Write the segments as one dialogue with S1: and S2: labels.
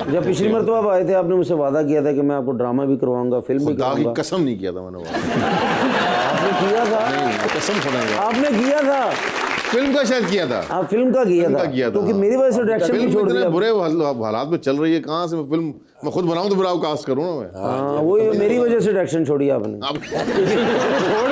S1: जब पिछली मरतबा आप आए थे आपने मुझसे वादा किया था कि मैं आपको ड्रामा भी करवाऊंगा, फिल्म भी
S2: खुदा की
S1: करवाऊंगा।
S2: कसम नहीं किया था मैंने वादा।
S1: आपने किया था,
S2: नहीं, कसम खुदा
S1: आपने किया था,
S2: फिल्म का शायद किया था।
S1: आप फिल्म का किया था, क्योंकि मेरी वजह से डायरेक्शन भी
S2: फिल्म
S1: छोड़
S2: इतने
S1: दिया।
S2: बुरे हालात में चल रही है, कहाँ से मैं फिल्म मैं खुद बनाऊं तो फिर आपको कास्ट करूँ ना मैं।
S1: हाँ वही मेरी वजह से डायरेक्शन छोड़ी आपने,
S2: आप
S3: छोड़
S1: कि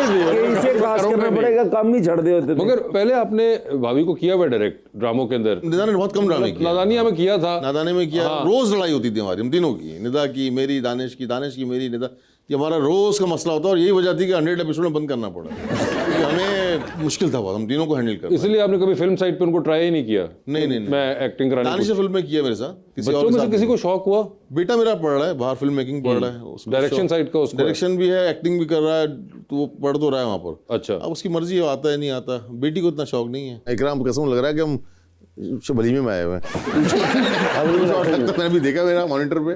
S3: दिया।
S1: इसे कास्ट करना पड़ेगा, काम ही छड़ दे होते थे।
S3: मगर पहले आपने भाभी को किया हुआ डायरेक्ट ड्रामों के अंदर,
S2: निदा ने बहुत कम ड्रामे किया।
S3: नादानिया में किया था।
S2: नादाने में किया, रोज लड़ाई होती थी हमारी, हम तीनों की, निदा की, मेरी, दानिश की, मेरी, निदा। ये हमारा रोज का मसला होता है और यही वजह थी कि 100 एपिसोड में बंद करना पड़ा, क्योंकि हमें मुश्किल था बहुत, हम तीनों को हैंडल करना।
S3: इसलिए आपने कभी फिल्म साइड पे उनको ट्राई ही नहीं किया?
S2: नहीं
S3: मैं एक्टिंग कराने
S2: दानिश ने फिल्म में किया मेरे साथ, किसी
S3: बच्चों
S2: और
S3: में
S2: के
S3: से
S2: साथ
S3: किसी
S2: नहीं।
S3: को शौक हुआ
S2: बेटा मेरा पढ़ रहा है बाहर, फिल्म मेकिंग पढ़ रहा है, उसमें
S3: डायरेक्शन साइड का? उसको
S2: डायरेक्शन भी है, एक्टिंग भी कर रहा है, तो वो पढ़ तो रहा है वहाँ पर।
S3: अच्छा,
S2: अब उसकी मर्जी है, आता है नहीं आता। बेटी को इतना शौक नहीं है। इकराम कसम लग रहा है कि हम बलीमे में आए हुए हैं। तो मैंने भी देखा मेरा मॉनिटर पे,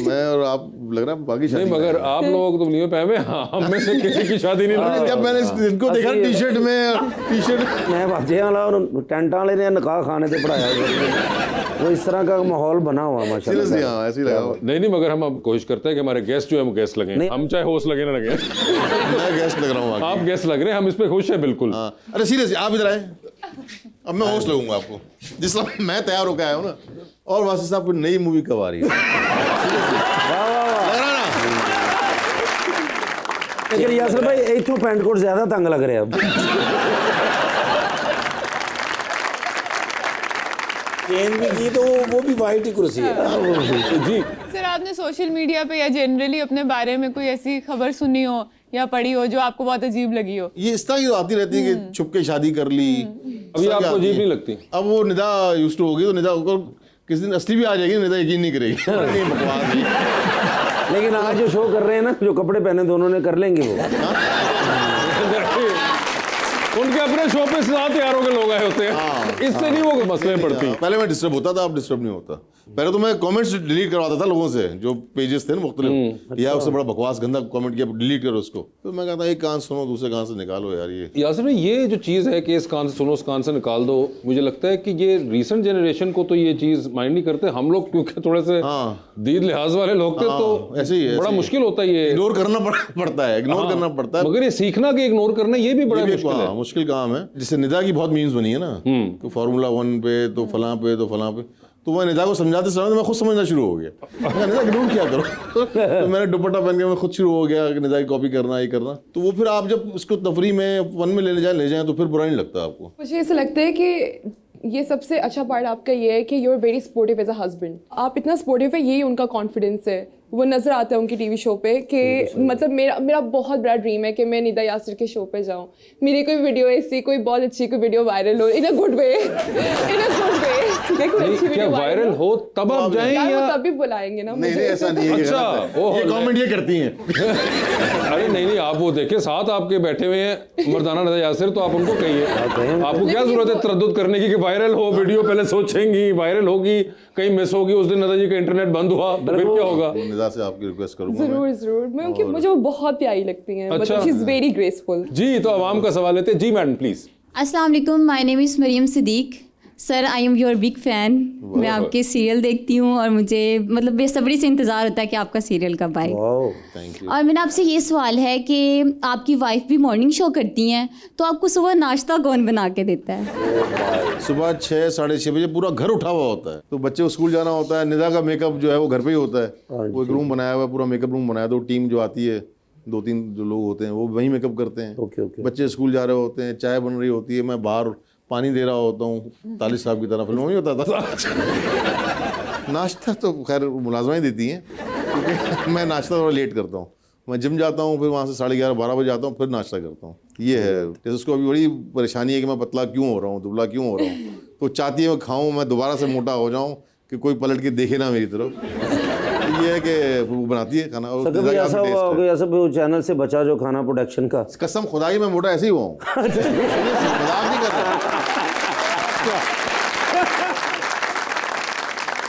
S2: मैं और आप लग रहा है बाकी शादी
S3: नहीं
S2: में
S3: मगर
S2: आए
S3: आप लोग तो नहीं पे हुए, हम में से किसी की शादी नहीं
S2: हैं।
S3: लगी।
S2: जब मैंने इनको देखा टी-शर्ट में, टी-शर्ट
S1: मैं भाजे वाला और टेंट वाले ने निकाह खाने से पढ़ाया, वो इस तरह का माहौल बना हुआ माशाल्लाह।
S2: सीरियसली, हाँ ऐसे ही लगा हुआ।
S3: नहीं मगर हम अब कोशिश करते हैं कि हमारे गेस्ट जो है वो गेस्ट लगे, हम चाहे होस्ट लगे ना लगे।
S2: मैं गेस्ट लग रहा हूँ आगे।
S3: आप गेस्ट लग रहे हैं, हम इस पे खुश हैं बिल्कुल।
S2: हाँ, अरे सीरियसली आप इधर आए, अब मैं होस्ट लगूंगा आपको, जिस तरह मैं तैयार होकर आया हूँ ना। और वासिफ साहब कोई नई मूवी कब आ रही है? लग रहा है ना?
S1: लेकिन यासर भाई एक तो पैंट कोट ज्यादा तंग लग रहे हैं अब।
S4: चेंज भी की तो वो भी वाइट ही कुर्सी है।
S3: जी
S5: सर आपने सोशल मीडिया पे या जनरली अपने बारे में कोई ऐसी खबर सुनी हो या पढ़ी हो जो आपको बहुत अजीब लगी हो?
S2: ये इस तरह की तो आती रहती है कि छुप के शादी कर ली।
S3: अभी आपको अजीब नहीं लगती?
S2: अब वो निदा यूज्ड टू होगी, तो निदा को किसी दिन असली भी आ जाएगी, निदा यकीन नहीं करेगी। नहीं, बकवास है।
S1: लेकिन आज जो शो कर रहे हैं ना, जो कपड़े पहने दोनों ने, कर लेंगे वो।
S3: उनके अपने शो पे 7 यारों के लोग आए होते हैं, इससे नहीं वो मसले पड़ती।
S2: पहले मैं डिस्टर्ब होता था, अब डिस्टर्ब नहीं होता। पहले तो मैं कमेंट्स डिलीट करवाता था लोगों से, जो पेजेस थे ना मुख्तलिफ, या उससे बड़ा बकवास गंदा कमेंट किया, डिलीट करो उसको। तो मैं कहता एक कान सुनो, दूसरे कान से निकालो यार। ये
S3: यासर भाई, ये जो चीज़ है कि इस कान से सुनो उस कान से निकाल दो, मुझे लगता है कि ये रीसेंट जनरेशन को तो ये चीज़ माइंड नहीं करते। हम लोग क्योंकि थोड़े से दीद लिहाज वाले लोग थे, तो
S2: ऐसे ही है,
S3: बड़ा मुश्किल होता है ये
S2: इग्नोर करना पड़ता है, इग्नोर करना पड़ता है।
S3: मगर ये सीखना कि इग्नोर करना ये भी बड़ा मुश्किल है।
S2: मुश्किल काम है। जैसे निदा की बहुत मीम्स बनी है ना, कि फार्मूला 1 पे तो फलां पे तो फलां पे, तो मैं निदा को समझाते मैं खुद समझना शुरू हो गया। निदा इग्नोर क्या करो। तो मैंने दुपट्टा पहन के मैं खुद शुरू हो गया कि निदा की कॉपी करना, ये करना। तो वो फिर आप जब उसको तफरी में फन में ले जाएं तो फिर बुरा नहीं लगता आपको।
S6: मुझे ऐसा लगता है कि ये सबसे अच्छा पार्ट आपका ये है कि you are very supportive as a husband. आप इतना सपोर्टिव है, यही उनका कॉन्फिडेंस है। वो नज़र आता है उनकी टीवी शो पे कि मतलब मेरा बहुत बड़ा ड्रीम है कि मैं निदा यासिर के शो पे जाऊँ। मेरी कोई वीडियो ऐसी, कोई बहुत अच्छी कोई वीडियो वायरल हो, इन a good way, in a good way, ठीक है, कोई अच्छी
S3: क्या
S6: वीडियो
S3: वायरल हो तब आप जाएं
S6: यार
S3: या?
S6: वो तभी बुलाएंगे ना
S2: नहीं
S6: मुझे।
S2: ऐसा नहीं है।
S3: अच्छा,
S2: ये कमेंट ये करती हैं।
S3: अरे नहीं, आप वो देखे साथ आपके बैठे हुए हैं मर्दाना निदा यासिर, तो आप उनको कहिए। आपको क्या जरूरत है तरद्दुद करने की कि वायरल हो वीडियो? पहले सोचेंगी वायरल होगी, कहीं मिस होगी, उस दिन निदा जी का इंटरनेट बंद हुआ तो फिर क्या होगा?
S2: निदा से आपकी रिक्वेस्ट करूंगा
S6: जरूर मैं उनकी, मुझे वो बहुत प्यारी लगती हैं।
S3: अच्छा।
S6: मतलब शी इज वेरी ग्रेसफुल।
S3: जी, तो आवाम का सवाल लेते हैं। जी मैडम प्लीज।
S7: अस्सलाम वालेकुम, my name is Mariyam Siddique. Sir I am your big fan. मैं आपके सीरियल देखती हूँ और मुझे मतलब बेसब्री से इंतज़ार होता है कि आपका सीरियल कब आए।
S2: Thank you.
S7: और मेरा आपसे ये सवाल है कि आपकी वाइफ भी मॉर्निंग शो करती हैं, तो आपको सुबह नाश्ता कौन बना के देता है?
S2: सुबह 6 साढ़े 6 बजे पूरा घर उठा हुआ होता है, तो बच्चे को स्कूल जाना होता है। निदा का मेकअप जो है वो घर पे ही होता है। वो एक रूम बनाया हुआ है, पूरा मेकअप रूम बनाया, तो टीम जो आती है 2-3 जो लोग होते हैं वो वहीं मेकअप करते हैं।
S1: ओके।
S2: बच्चे स्कूल जा रहे होते हैं, चाय बन रही होती है, मैं बाहर पानी दे रहा होता हूँ तालिब साहब की तरह, फिल्मों में होता था। नाश्ता तो खैर मुलाजमा ही देती हैं, क्योंकि मैं नाश्ता थोड़ा लेट करता हूँ। मैं जिम जाता हूँ, फिर वहाँ से 11:30-12 बजे आता हूँ, फिर नाश्ता करता हूँ। ये है। जैसे उसको अभी बड़ी परेशानी है कि मैं पतला क्यों हो रहा हूँ, दुबला क्यों हो रहा हूँ, तो चाहती है मैं खाऊँ, मैं दोबारा से मोटा हो जाऊँ कि कोई पलट के देखे ना मेरी तरफ। ये है कि वो बनाती है खाना। और
S1: कभी ऐसा हुआ हो कि ऐसा वो चैनल से बचा जो खाना प्रोडक्शन का?
S2: कसम खुदाई मैं मोटा ऐसे ही हुआ हूँ, मजाक नहीं कर रहा।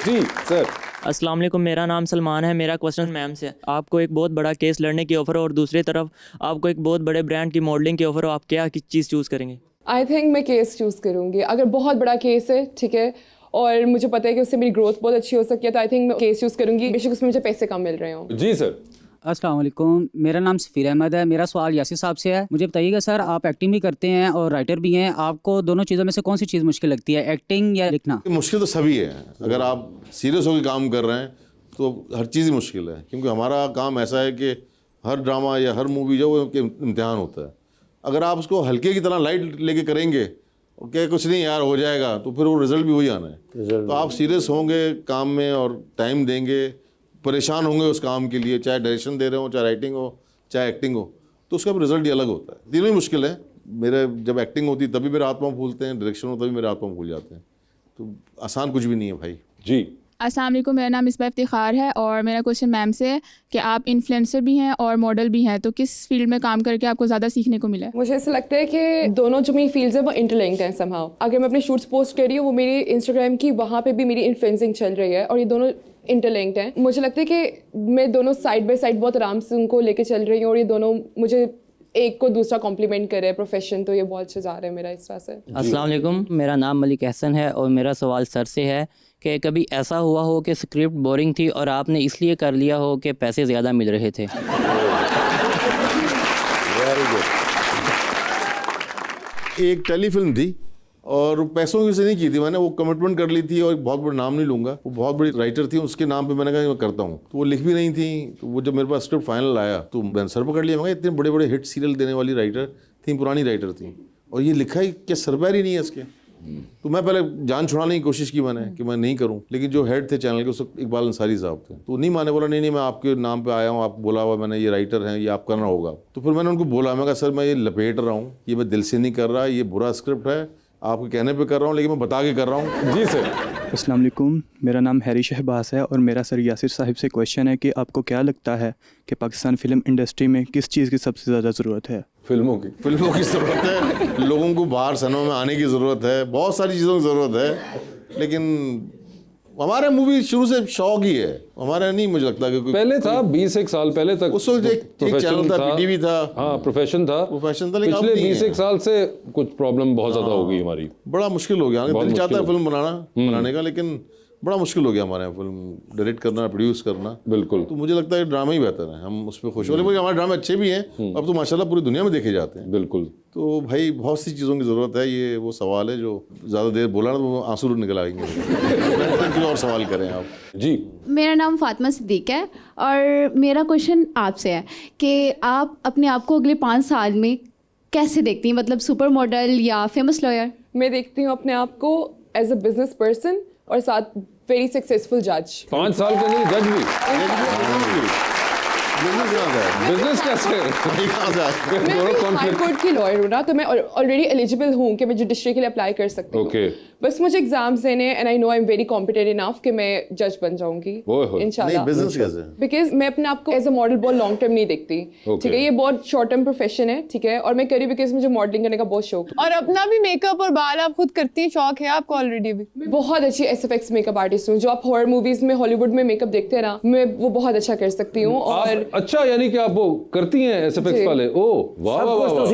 S3: जी सर।
S8: अस्सलाम वालेकुम, मेरा नाम सलमान है। मेरा क्वेश्चन मैम से, आपको एक बहुत बड़ा केस लड़ने की ऑफ़र हो और दूसरी तरफ आपको एक बहुत बड़े ब्रांड की मॉडलिंग की ऑफ़र हो, आप क्या चीज़ चूज़ करेंगे?
S6: आई थिंक मैं केस चूज़ करूँगी। अगर बहुत बड़ा केस है, ठीक है, और मुझे पता है कि उससे मेरी ग्रोथ बहुत अच्छी हो सकती है, तो आई थिंक मैं केस यूज़ करूँगी, बेशक उसमें मुझे पैसे कम मिल रहे हों।
S3: जी सर।
S9: अस्सलाम वालेकुम, मेरा नाम सफ़ीर अहमद है। मेरा सवाल यासिर साहब से है। मुझे बताइएगा सर, आप एक्टिंग भी करते हैं और राइटर भी हैं, आपको दोनों चीज़ों में से कौन सी चीज़ मुश्किल लगती है, एक्टिंग या लिखना?
S2: मुश्किल तो सभी है। अगर आप सीरियस होकर काम कर रहे हैं तो हर चीज़ ही मुश्किल है, क्योंकि हमारा काम ऐसा है कि हर ड्रामा या हर मूवी जो वो इम्तिहान होता है। अगर आप उसको हल्के की तरह लाइट लेके करेंगे कि कुछ नहीं यार हो जाएगा, तो फिर वो रिजल्ट भी वही आना है। तो आप सीरियस होंगे काम में और टाइम देंगे, परेशान होंगे उस काम के लिए, चाहे डायरेक्शन दे रहे हो, चाहे राइटिंग हो, चाहे एक्टिंग हो, तो उसका रिजल्ट ही अलग होता है। तीनों ही मुश्किल है। मेरे जब एक्टिंग होती है तभी मेरे हाथ पाँव फूलते हैं, डायरेक्शन हो तभी मेरे हाथ पाँव फूल जाते हैं। तो आसान कुछ भी नहीं है भाई।
S3: जी।
S10: अस्सलाम वालेकुम, मेरा नाम इस्बा इफ्तिखार है और मेरा क्वेश्चन मैम से है कि आप इन्फ्लुएंसर भी हैं और मॉडल भी हैं, तो किस फील्ड में काम करके आपको ज़्यादा सीखने को मिला है?
S6: मुझे ऐसा लगता है कि दोनों जो मेरी फील्ड्स हैं वो इंटरलिंक्ड हैं समहाउ। अगर मैं अपने शूट्स पोस्ट कर रही हूँ, वो मेरी इंस्टाग्राम की वहाँ पे भी मेरी इन्फ्लुएंसिंग चल रही है और ये दोनों इंटरलिंक्ड हैं। मुझे लगता है कि मैं दोनों साइड बाय साइड बहुत आराम से उनको लेके चल रही हूँ और ये दोनों मुझे एक को दूसरा कॉम्प्लीमेंट कर रहे हैं प्रोफेशन, तो ये बहुत अच्छा जा रहा है मेरा इस तरह से।
S11: अस्सलाम वालेकुम, मेरा नाम मलिक एहसन है और मेरा सवाल सर से है कि कभी ऐसा हुआ हो कि स्क्रिप्ट बोरिंग थी और आपने इसलिए कर लिया हो कि पैसे ज़्यादा मिल रहे थे?
S2: एक टेलीफिल्म थी और पैसों की वजह से नहीं की थी मैंने, वो कमिटमेंट कर ली थी और बहुत बड़ा नाम नहीं लूँगा, वो बहुत बड़ी राइटर थी, उसके नाम पे मैंने कहा मैं करता हूँ। तो वो लिख भी नहीं थी, तो वो जब मेरे पास स्क्रिप्ट फाइनल आया तो मैंने सर पकड़ लिया। मैं इतने बड़े बड़े हिट सीरियल देने वाली राइटर थी, पुरानी राइटर थी, और ये लिखा ही क्या सरपैर ही नहीं है इसके। तो मैं पहले जान छुड़ाने की कोशिश की मैंने कि मैं नहीं करूं, लेकिन जो हेड थे चैनल के उस वक्त इकबाल अंसारी साहब थे, तो नहीं माने, बोला नहीं मैं आपके नाम पे आया हूं, आप बोला हुआ मैंने, ये राइटर हैं, ये आप करना होगा। तो फिर मैंने उनको बोला, मैं कहा सर मैं ये लपेट रहा हूँ, ये मैं दिल से नहीं कर रहा, ये बुरा स्क्रिप्ट है, आपके कहने पे कर रहा हूँ, लेकिन मैं बता के कर रहा हूँ।
S3: जी सर।
S12: अस्सलाम वालेकुम, मेरा नाम हैरी शहबाज है और मेरा सर यासिर साहिब से क्वेश्चन है कि आपको क्या लगता है कि पाकिस्तान फिल्म इंडस्ट्री में किस चीज़ की सबसे ज़्यादा ज़रूरत है?
S3: फिल्मों की
S2: ज़रूरत है, लोगों को बाहर सिनेमा में आने की ज़रूरत है, बहुत सारी चीज़ों की ज़रूरत है, लेकिन हमारे मूवी शुरू से शौक ही है हमारा, नहीं मुझे लगता कि
S3: पहले था 20-1 साल पहले तक
S2: उस वक्त एक चैनल था, पीटीवी था,
S3: हाँ प्रोफेशन था,
S2: लेकिन
S3: पिछले 20-1 साल से कुछ प्रॉब्लम बहुत ज़्यादा हो गई हमारी,
S2: बड़ा मुश्किल हो गया। दिल चाहता है फिल्म बनाने का, लेकिन बड़ा मुश्किल हो गया हमारे यहाँ फिल्म डायरेक्ट करना, प्रोड्यूस करना।
S3: बिल्कुल।
S2: तो मुझे लगता है ड्रामा ही बेहतर है, हम उस पर खुश हो, लेकिन हमारे ड्रामे अच्छे भी हैं, अब तो माशाल्लाह पूरी दुनिया में देखे जाते हैं।
S3: बिल्कुल।
S2: तो भाई बहुत सी चीज़ों की ज़रूरत है, ये वो सवाल है जो ज़्यादा देर बोला ना तो आंसू निकल आएंगे। कुछ और सवाल करें आप।
S3: जी।
S13: मेरा नाम फातिमा सिद्दीक है और मेरा क्वेश्चन आपसे है कि आप अपने आप को अगले 5 साल में कैसे देखती हैं, मतलब सुपर मॉडल या फेमस लॉयर?
S6: मैं देखती हूँ अपने आप को एज अ बिजनेस पर्सन और साथ वेरी सक्सेसफुल जज।
S3: 5 साल के अंदर जज भी? बिजनेस कैसे?
S6: मैं हाई कोर्ट की लॉयर हूँ ना, तो मैं ऑलरेडी एलिजिबल हूँ कि मैं जुडिशरी के लिए अप्लाई कर सकती हूँ। बस मुझे एग्जाम्स देने and I know I am very competent enough कि मैं जज बन जाऊंगी इंशाल्लाह।
S2: बिजनेस कैसे?
S6: बिकॉज मैं अपने आप को एज अ मॉडल बहुत लॉन्ग टर्म नहीं देखती, ठीक है, ये बहुत शॉर्ट टर्म प्रोफेशन है, ठीक है, और मैं करी बिकॉज मुझे मॉडलिंग करने का बहुत शौक है।
S5: और अपना भी मेकअप और बाल आप खुद करती हैं, शौक है आपको ऑलरेडी भी?
S6: मैं बहुत अच्छी एसएफएक्स मेकअप आर्टिस्ट हूँ, जो आप हॉरर मूवीज में हॉलीवुड में मेकअप देखते हैं ना, मैं वो बहुत अच्छा कर सकती हूँ। और
S3: अच्छा, यानी कि आप वो करती हैं एसएफएक्स वाले? ओह वाह वाह वाह।